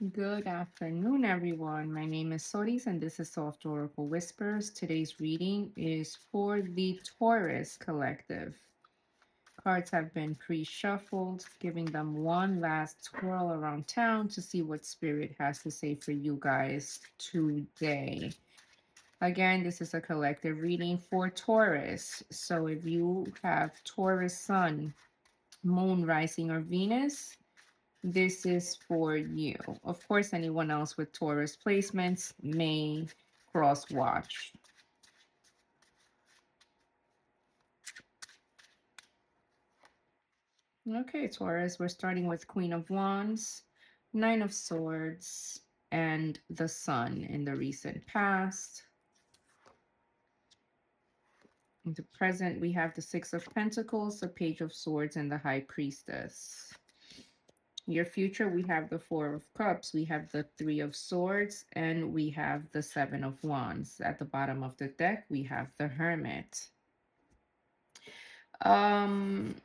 Good afternoon, everyone. My name is Soris, and this is Soft Oracle Whispers. Today's reading is for the Taurus Collective. Cards have been pre-shuffled, giving them one last twirl around town to see what Spirit has to say for you guys today. Again, this is a collective reading for Taurus. So if you have Taurus Sun, Moon, Rising, or Venus, this is for you. Of course, anyone else with Taurus placements may cross watch. Okay, Taurus, we're starting with Queen of Wands, Nine of Swords, and the Sun in the recent past. In the present, we have the Six of Pentacles, the Page of Swords, and the High Priestess. Your future, we have the Four of Cups, we have the Three of Swords, and we have the Seven of Wands. At the bottom of the deck, we have the Hermit. Um,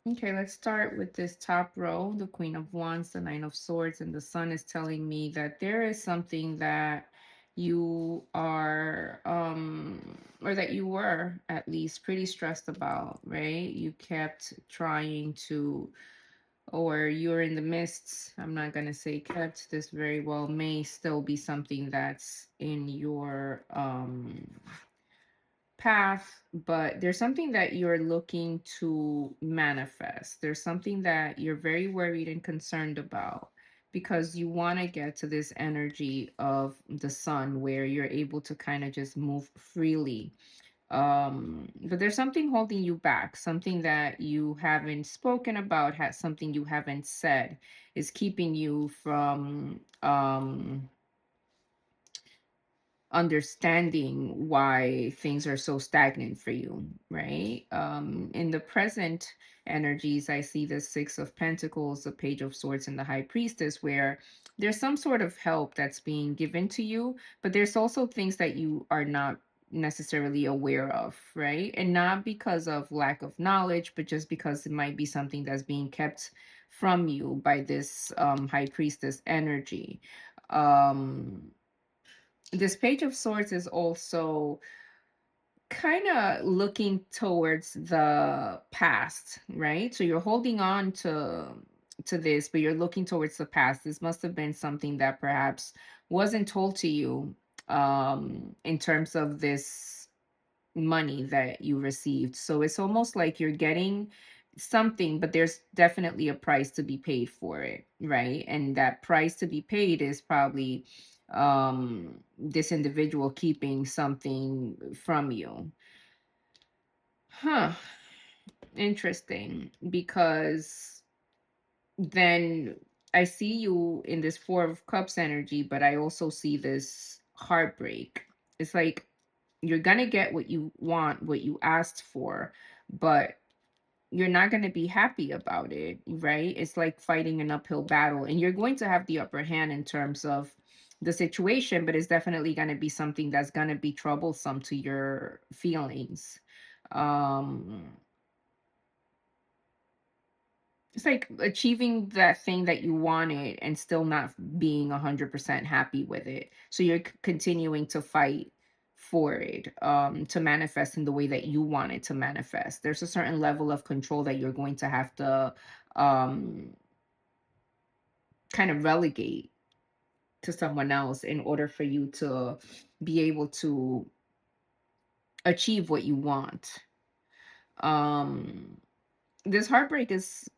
okay, let's start with this top row, the Queen of Wands, the Nine of Swords, and the Sun is telling me that there is something that you are, or that you were at least pretty stressed about, right? You kept trying to, or you're in the midst, I'm not going to say kept, this very well may still be something that's in your path, but there's something that you're looking to manifest. There's something that you're very worried and concerned about because you want to get to this energy of the sun where you're able to kind of just move freely, but there's something holding you back, something that you haven't spoken about, has something you haven't said, is keeping you from understanding why things are so stagnant for you, right? In the present energies, I see the Six of Pentacles, the Page of Swords, and the High Priestess, where there's some sort of help that's being given to you, but there's also things that you are not necessarily aware of, right? And not because of lack of knowledge, but just because it might be something that's being kept from you by this High Priestess energy. Um, this Page of Swords is also kind of looking towards the past, right? So you're holding on to this, but you're looking towards the past. This must have been something that perhaps wasn't told to you in terms of this money that you received. So it's almost like you're getting something, but there's definitely a price to be paid for it, right? And that price to be paid is probably this individual keeping something from you. Huh. Interesting, because then I see you in this Four of Cups energy, but I also see this heartbreak. It's like you're gonna get what you want, what you asked for, but you're not going to be happy about it, right? It's like fighting an uphill battle, and you're going to have the upper hand in terms of the situation, but it's definitely going to be something that's going to be troublesome to your feelings. Um, it's like achieving that thing that you wanted and still not being 100% happy with it. So you're continuing to fight for it, to manifest in the way that you want it to manifest. There's a certain level of control that you're going to have to um, kind of relegate to someone else in order for you to be able to achieve what you want. Um, this heartbreak is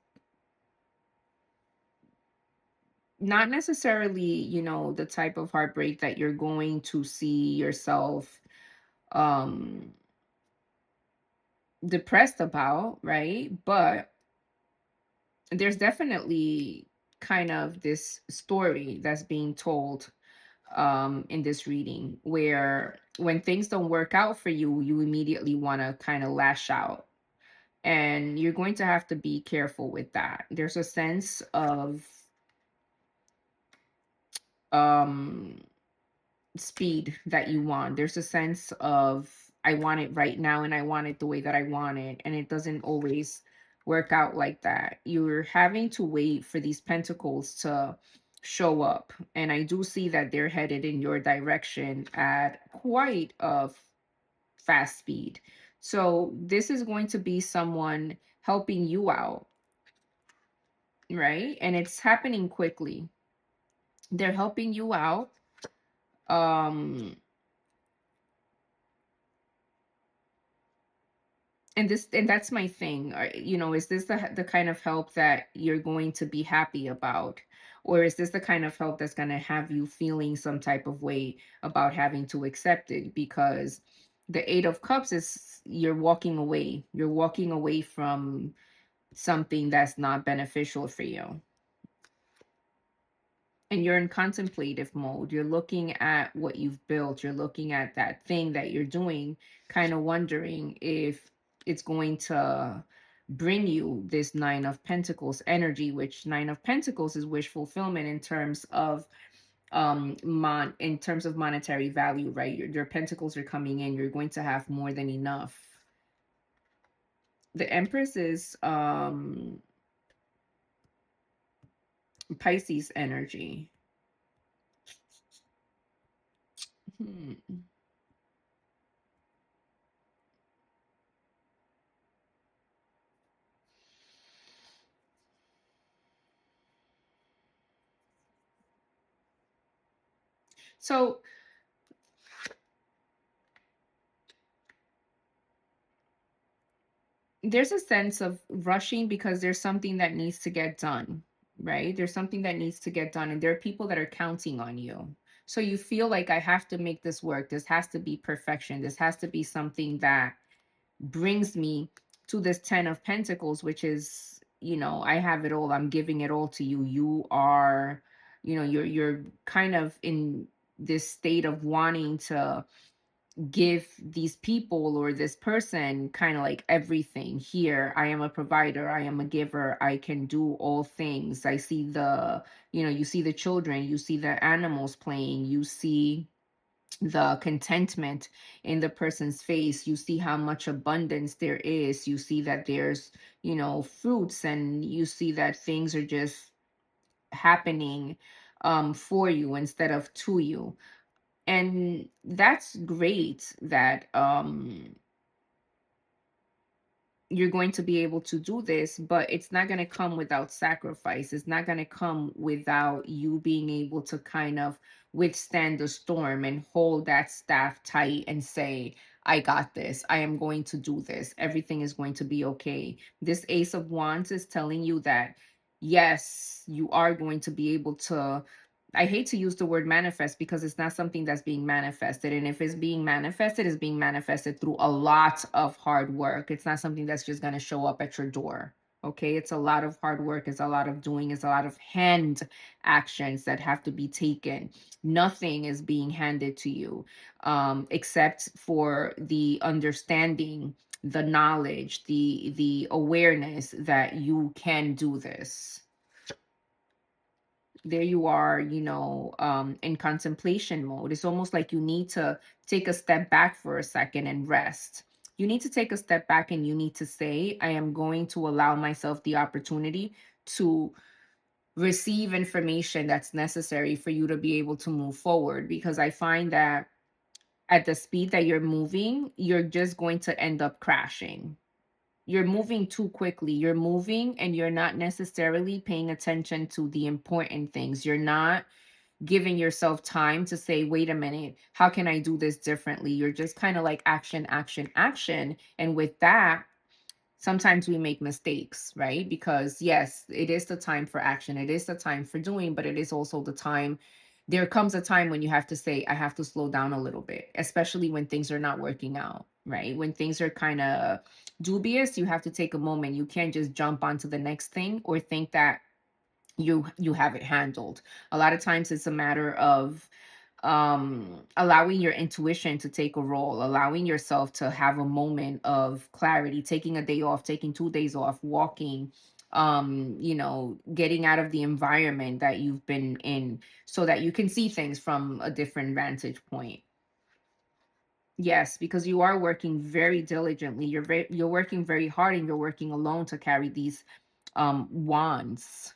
not necessarily, the type of heartbreak that you're going to see yourself um depressed about, right? But there's definitely kind of this story that's being told in this reading, where when things don't work out for you, you immediately want to kind of lash out, and you're going to have to be careful with that. There's a sense of um speed that you want. There's a sense of, I want it right now and I want it the way that I want it. And it doesn't always work out like that. You're having to wait for these pentacles to show up. And I do see that they're headed in your direction at quite a fast speed. So this is going to be someone helping you out, right? And it's happening quickly. They're helping you out. Um, and that's my thing. Is this the kind of help that you're going to be happy about, or is this the kind of help that's going to have you feeling some type of way about having to accept it? Because the 8 of Cups is you're walking away from something that's not beneficial for you, and you're in contemplative mode. You're looking at what you've built, you're looking at that thing that you're doing, kind of wondering if it's going to bring you this 9 of Pentacles energy, which 9 of Pentacles is wish fulfillment in terms of in terms of monetary value, right? Your pentacles are coming in, you're going to have more than enough. The Empress is Pisces energy. Hmm. So there's a sense of rushing because there's something that needs to get done, right? There's something that needs to get done, and there are people that are counting on you. So you feel like, I have to make this work. This has to be perfection. This has to be something that brings me to this 10 of Pentacles, which is, I have it all. I'm giving it all to you. You are, you're kind of in this state of wanting to give these people or this person kind of like everything. Here, I am a provider, I am a giver, I can do all things. I see you see the children, you see the animals playing, you see the contentment in the person's face, you see how much abundance there is, you see that there's fruits, and you see that things are just happening for you instead of to you. And that's great that you're going to be able to do this, but it's not going to come without sacrifice. It's not going to come without you being able to kind of withstand the storm and hold that staff tight and say, I got this. I am going to do this. Everything is going to be okay. This Ace of Wands is telling you that, yes, you are going to be able to. I hate to use the word manifest because it's not something that's being manifested. And if it's being manifested through a lot of hard work. It's not something that's just going to show up at your door. Okay. It's a lot of hard work. It's a lot of doing. It's a lot of hand actions that have to be taken. Nothing is being handed to you except for the understanding, the knowledge, the awareness that you can do this. There you are, in contemplation mode. It's almost like you need to take a step back for a second and rest. You need to take a step back and you need to say, I am going to allow myself the opportunity to receive information that's necessary for you to be able to move forward. Because I find that at the speed that you're moving, you're just going to end up crashing. You're moving too quickly. You're moving and you're not necessarily paying attention to the important things. You're not giving yourself time to say, wait a minute, how can I do this differently? You're just kind of like action, action, action. And with that, sometimes we make mistakes, right? Because yes, it is the time for action. It is the time for doing, but it is also the time. There comes a time when you have to say, I have to slow down a little bit, especially when things are not working out, right? When things are kind of dubious, you have to take a moment. You can't just jump onto the next thing or think that you have it handled. A lot of times it's a matter of allowing your intuition to take a role, allowing yourself to have a moment of clarity, taking a day off, taking 2 days off, walking, getting out of the environment that you've been in so that you can see things from a different vantage point. Yes, because you are working very diligently. You're working very hard, and you're working alone to carry these wands.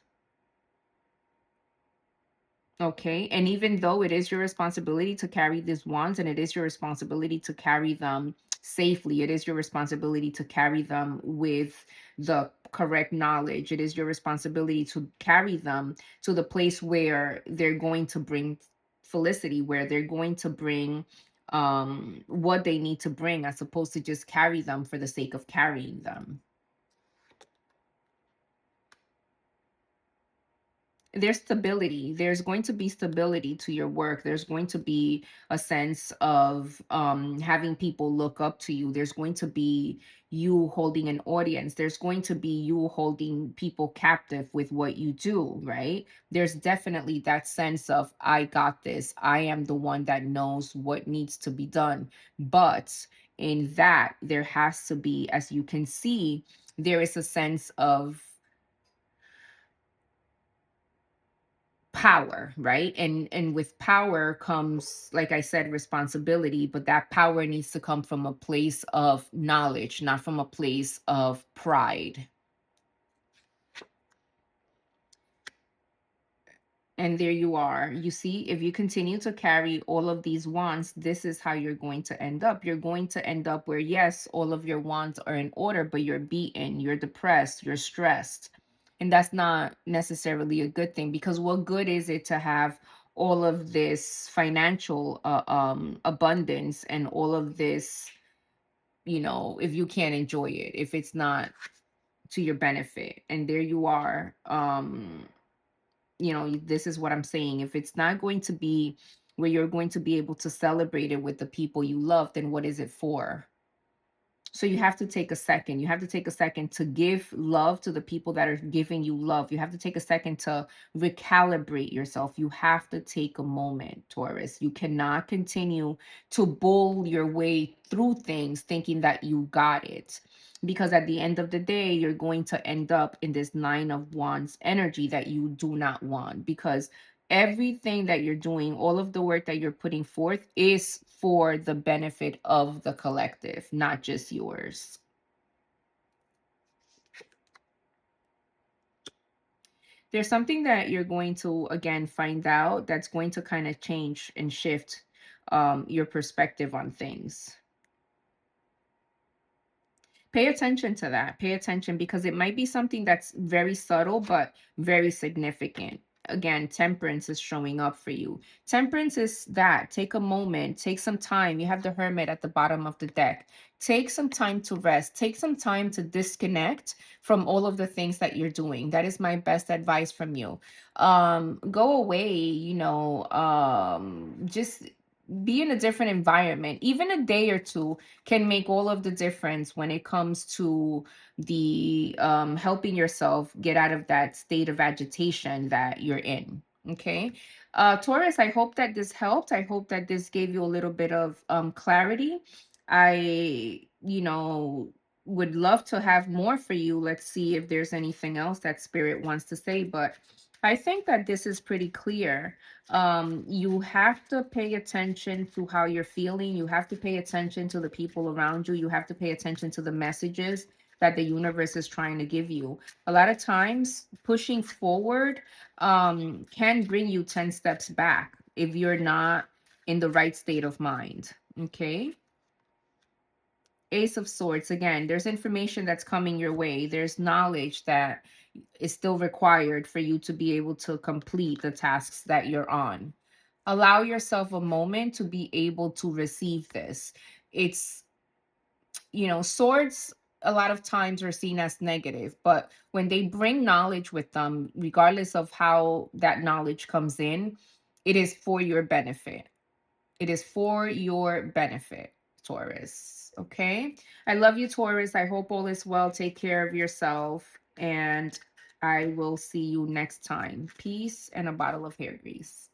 Okay. And even though it is your responsibility to carry these wands and it is your responsibility to carry them safely, it is your responsibility to carry them with the correct knowledge. It is your responsibility to carry them to the place where they're going to bring felicity, where they're going to bring what they need to bring, as opposed to just carry them for the sake of carrying them. There's stability. There's going to be stability to your work. There's going to be a sense of having people look up to you. There's going to be you holding an audience. There's going to be you holding people captive with what you do, right? There's definitely that sense of, I got this. I am the one that knows what needs to be done. But in that, there has to be, as you can see, there is a sense of power, right? And with power comes, like I said, responsibility, but that power needs to come from a place of knowledge, not from a place of pride. And there you are. You see, if you continue to carry all of these wands, this is how you're going to end up. You're going to end up where, yes, all of your wands are in order, but you're beaten, you're depressed, you're stressed. And that's not necessarily a good thing, because what good is it to have all of this financial abundance and all of this, if you can't enjoy it, if it's not to your benefit? And there you are. This is what I'm saying. If it's not going to be where you're going to be able to celebrate it with the people you love, then what is it for? So you have to take a second. You have to take a second to give love to the people that are giving you love. You have to take a second to recalibrate yourself. You have to take a moment, Taurus. You cannot continue to bull your way through things thinking that you got it. Because at the end of the day, you're going to end up in this Nine of Wands energy that you do not want. Because everything that you're doing, all of the work that you're putting forth, is for the benefit of the collective, not just yours. There's something that you're going to, again, find out that's going to kind of change and shift your perspective on things. Pay attention to that. Pay attention, because it might be something that's very subtle but very significant. Again, temperance is showing up for you. Temperance is that. Take a moment, take some time. You have the hermit at the bottom of the deck. Take some time to rest. Take some time to disconnect from all of the things that you're doing. That is my best advice from you. Go away, just be in a different environment. Even a day or two can make all of the difference when it comes to the helping yourself get out of that state of agitation that you're in. Okay. Taurus, I hope that this helped. I hope that this gave you a little bit of clarity. I, would love to have more for you. Let's see if there's anything else that Spirit wants to say, but I think that this is pretty clear. You have to pay attention to how you're feeling. You have to pay attention to the people around you. You have to pay attention to the messages that the universe is trying to give you. A lot of times, pushing forward can bring you 10 steps back if you're not in the right state of mind. Okay. Ace of Swords, again, there's information that's coming your way. There's knowledge that is still required for you to be able to complete the tasks that you're on. Allow yourself a moment to be able to receive this. It's, swords a lot of times are seen as negative, but when they bring knowledge with them, regardless of how that knowledge comes in, it is for your benefit. It is for your benefit, Taurus. Okay. I love you, Taurus. I hope all is well. Take care of yourself. And I will see you next time. Peace and a bottle of hair grease.